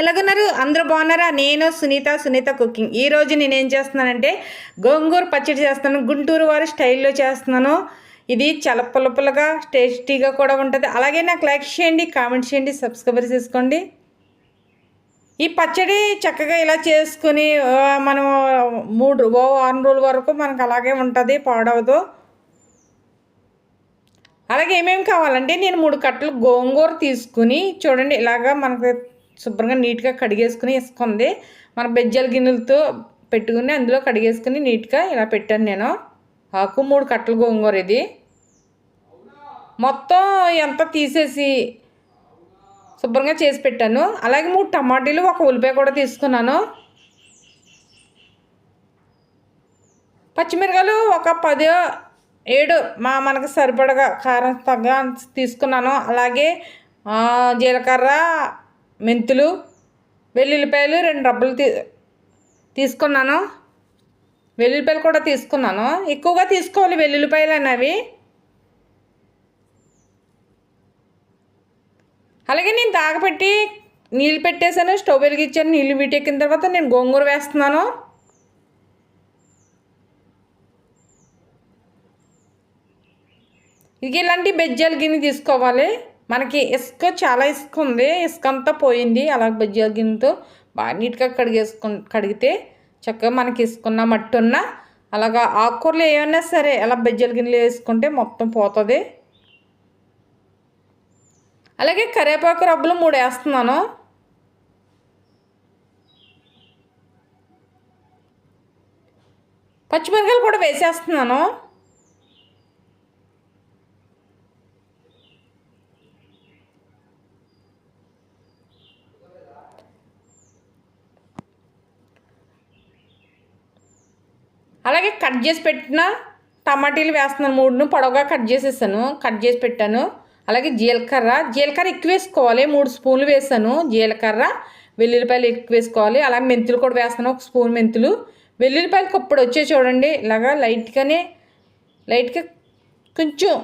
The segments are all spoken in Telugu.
ఎలాగున్నారు? అందరూ బాగున్నారా? నేను సునీత కుకింగ్. ఈరోజు నేనేం చేస్తున్నానంటే గోంగూర పచ్చడి చేస్తున్నాను. గుంటూరు వారి స్టైల్లో చేస్తున్నాను. ఇది చాలా పుల్లపుల్లగా టేస్టీగా కూడా ఉంటుంది. అలాగే నాకు లైక్ చేయండి, కామెంట్ చేయండి, సబ్స్క్రైబర్ చేసుకోండి. ఈ పచ్చడి చక్కగా ఇలా చేసుకుని మనం వారం రోజుల వరకు మనకు అలాగే ఉంటుంది, పాడవదు. అలాగే ఏమేమి కావాలంటే నేను 3 కట్టలు గోంగూర తీసుకుని చూడండి ఇలాగా మనకు శుభ్రంగా నీట్గా కడిగేసుకుని వేసుకుంది. మన బెజ్జల గిన్నెలతో పెట్టుకుని అందులో కడిగేసుకుని నీట్గా ఇలా పెట్టాను నేను. ఆకు 3 కట్టలు గోంగూర ఇది మొత్తం ఎంత తీసేసి శుభ్రంగా చేసి పెట్టాను. అలాగే 3 టమాటీలు, 1 ఉల్లిపాయ కూడా తీసుకున్నాను. పచ్చిమిరకాయలు ఒక 7 మనకు సరిపడగా కారం తగ్గ తీసుకున్నాను. అలాగే జీలకర్ర, మెంతులు, వెల్లుల్లిపాయలు 2 రబ్బలు తీసుకున్నాను. వెల్లుల్లిపాయలు కూడా తీసుకున్నాను. ఎక్కువగా తీసుకోవాలి వెల్లుల్లిపాయలు అనేవి. అలాగే నేను దాగపెట్టి నీళ్ళు పెట్టేశాను, స్టవ్ వెలిగించాను. నీళ్ళు వీటెక్కిన తర్వాత నేను గోంగూర వేస్తున్నాను. ఇది ఇలాంటి బెజ్జాల గిన్నె తీసుకోవాలి. మనకి ఇసుక చాలా ఇసుక ఉంది, ఇసుక అంతా పోయింది. అలా బెజ్జాల గిన్నెతో బాగా నీట్గా కడిగితే చక్కగా మనకి ఇసుకున్న మట్టి ఉన్న అలాగా ఆకుకూరలు ఏమైనా సరే అలా బెజ్జాల గిన్నెలు వేసుకుంటే మొత్తం పోతుంది. అలాగే కరివేపాకు రబ్బలు 3 వేస్తున్నాను. పచ్చిమిరకాయలు కూడా వేసేస్తున్నాను. అలాగే కట్ చేసి పెట్టిన టమాటీలు వేస్తున్నాను. 3ను పొడవుగా కట్ చేసి పెట్టాను. అలాగే జీలకర్ర ఎక్కువ వేసుకోవాలి. 3 స్పూన్లు వేసాను జీలకర్ర. వెల్లుల్లిపాయలు ఎక్కువ వేసుకోవాలి. అలాగే మెంతులు కూడా వేస్తాను, 1 స్పూన్ మెంతులు. వెల్లుల్లిపాయలు కప్పుడు వచ్చే చూడండి ఇలాగా లైట్గా కొంచెం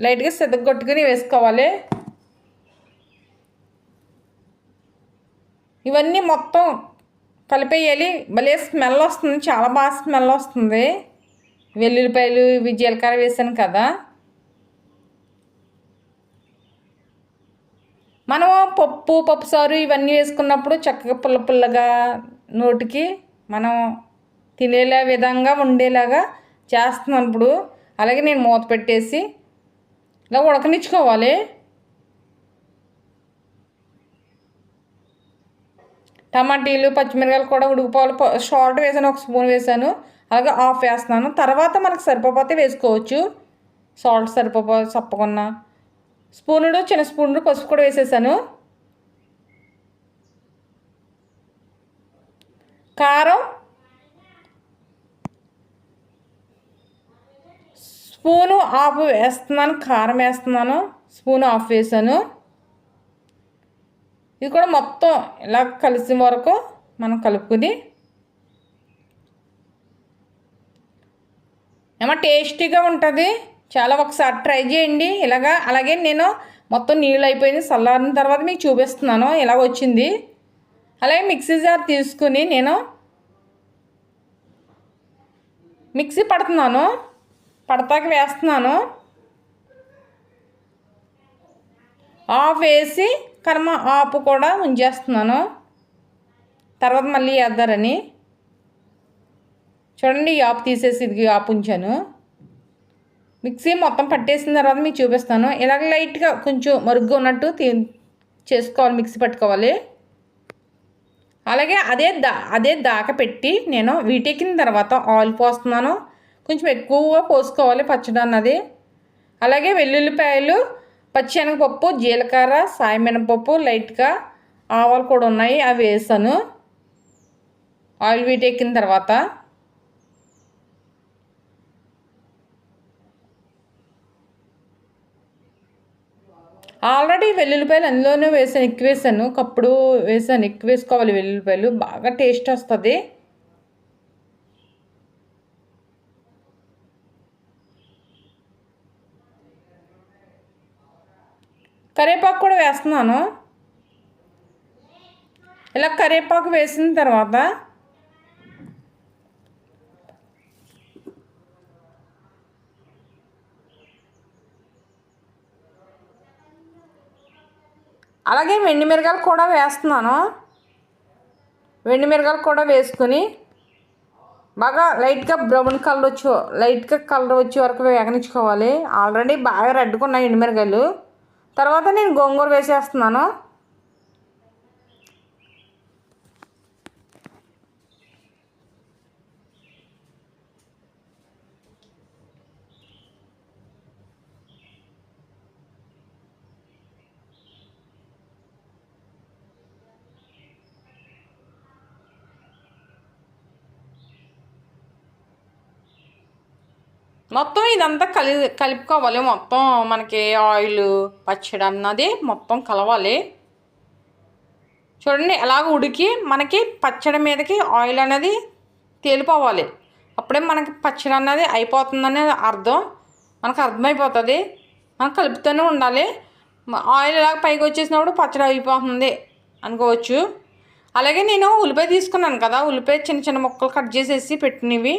లైట్గా సెదగొట్టుకుని వేసుకోవాలి. ఇవన్నీ మొత్తం కలిపేయాలి. భలే స్మెల్ వస్తుంది, చాలా బాగా స్మెల్ వస్తుంది. వెల్లుల్లిపాయలు ఇవి జీలకర్ర వేసాను కదా. మనం పప్పుసారు ఇవన్నీ వేసుకున్నప్పుడు చక్కగా పుల్లగా నోటికి మనం తినేలా విధంగా ఉండేలాగా చేస్తున్నప్పుడు అలాగే నేను మూత పెట్టేసి ఇలా ఉడకనిచ్చుకోవాలి. టమాటీలు, పచ్చిమిరకాయలు కూడా ఉడికిపోవాలి. సాల్ట్ వేసాను, 1 స్పూన్ వేసాను. అలాగే ఆఫ్ వేస్తున్నాను. తర్వాత మనకు సరిపోతే వేసుకోవచ్చు. సాల్ట్ సప్పకున్నా చిన్న స్పూనుడు పసుపు కూడా వేసేసాను. కారం స్పూను ఆఫ్ వేస్తున్నాను. కారం వేస్తున్నాను, స్పూన్ ఆఫ్ వేసాను. ఇది కూడా మొత్తం ఇలా కలిసిన వరకు మనం కలుపుకుని టేస్టీగా ఉంటుంది. చాలా ఒకసారి ట్రై చేయండి ఇలాగా. అలాగే నేను మొత్తం నీళ్ళు అయిపోయింది, చల్లారిన తర్వాత మీకు చూపిస్తున్నాను ఇలా వచ్చింది. అలాగే మిక్సీ జార్ తీసుకుని నేను మిక్సీ పడతాక వేస్తున్నాను. ఆఫ్ వేసి ఆపు కూడా ఉంచేస్తున్నాను, తర్వాత మళ్ళీ వేద్దారని. చూడండి ఈ ఆపు తీసేసి ఇది ఆపు ఉంచాను. మిక్సీ మొత్తం పట్టేసిన తర్వాత మీకు చూపిస్తాను. ఇలాగ లైట్గా కొంచెం మరుగుగా ఉన్నట్టు చేసుకోవాలి, మిక్సీ పట్టుకోవాలి. అలాగే అదే దాకా పెట్టి నేను వీటెక్కిన తర్వాత ఆయిల్ పోస్తున్నాను. కొంచెం ఎక్కువగా పోసుకోవాలి పచ్చడి అన్నది. అలాగే వెల్లుల్లిపాయలు, పచ్చిశనగపప్పు, జీలకర్ర, సాయమినపప్పు, లైట్గా ఆవాలు కూడా ఉన్నాయి, అవి వేసాను ఆయిల్ వీటెక్కిన తర్వాత. ఆల్రెడీ వెల్లుల్లిపాయలు అందులోనే ఎక్కువ వేసాను. కప్పుడు ఎక్కువ వేసుకోవాలి వెల్లుల్లిపాయలు, బాగా టేస్ట్ వస్తుంది. కరివేపాకు కూడా వేస్తున్నాను. ఇలా కరివేపాకు వేసిన తర్వాత అలాగే వెండిమిరగాయలు కూడా వేస్తున్నాను. వెండిమిరగాయలు కూడా వేసుకొని బాగా లైట్గా కలర్ వచ్చే వరకు వేగనించుకోవాలి. ఆల్రెడీ బాగా రెడ్గా ఉన్నాయి ఎండుమిరగాయలు. తర్వాత నేను గోంగూర వేసేస్తున్నాను. మొత్తం ఇదంతా కలుపుకోవాలి. మొత్తం మనకి ఆయిల్ పచ్చడి అన్నది మొత్తం కలవాలి. చూడండి ఎలాగ ఉడికి మనకి పచ్చడి మీదకి ఆయిల్ అనేది తేలిపోవాలి. అప్పుడే మనకి పచ్చడి అన్నది అయిపోతుందనే అర్థం. మనకు అర్థమైపోతుంది. మనం కలుపుతూనే ఉండాలి. ఆయిల్ ఇలాగ పైకి వచ్చేసినప్పుడు పచ్చడి అయిపోతుంది అనుకోవచ్చు. అలాగే నేను ఉల్లిపాయ తీసుకున్నాను కదా, ఉల్లిపాయ చిన్న చిన్న ముక్కలు కట్ చేసేసి పెట్టినవి.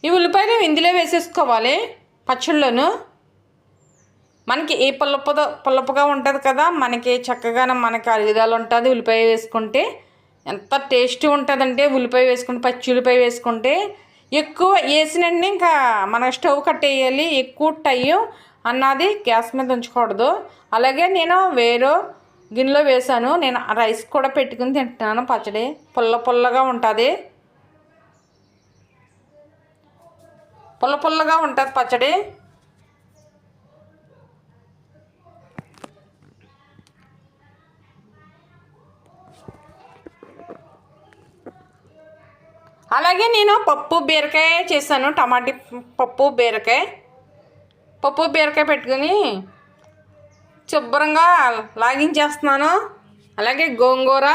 ఈ ఉల్లిపాయలు ఇందులో వేసేసుకోవాలి పచ్చళ్ళలోను. మనకి ఏ పుల్లపుగా ఉంటుంది కదా, మనకి చక్కగా మనకి అరుగుదల ఉంటుంది. ఉల్లిపాయ వేసుకుంటే ఎంత టేస్టీ ఉంటుందంటే, ఉల్లిపాయ వేసుకుంటే పచ్చి ఉల్లిపాయ వేసుకుంటే ఎక్కువ వేసినండి ఇంకా మన స్టవ్ కట్టేయాలి. ఎక్కువ టైం అన్నది గ్యాస్ మీద ఉంచకూడదు. అలాగే నేను వేరే గిన్నెలో వేసాను. నేను రైస్ కూడా పెట్టుకుని తింటున్నాను. పచ్చడి పుల్లగా ఉంటుంది. పుల్లగా ఉంటుంది పచ్చడి. అలాగే నేను పప్పు బీరకాయ చేశాను. టమాటా పప్పు బీరకాయ పెట్టుకుని శుభ్రంగా లాగించేస్తున్నాను. అలాగే గోంగూర,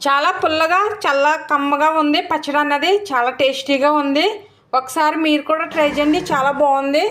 చాలా పుల్లగా చాలా కమ్మగా ఉంది పచ్చడి అన్నది. చాలా టేస్టీగా ఉంది. ఒకసారి మీరు కూడా ట్రై చేయండి. చాలా బాగుంది.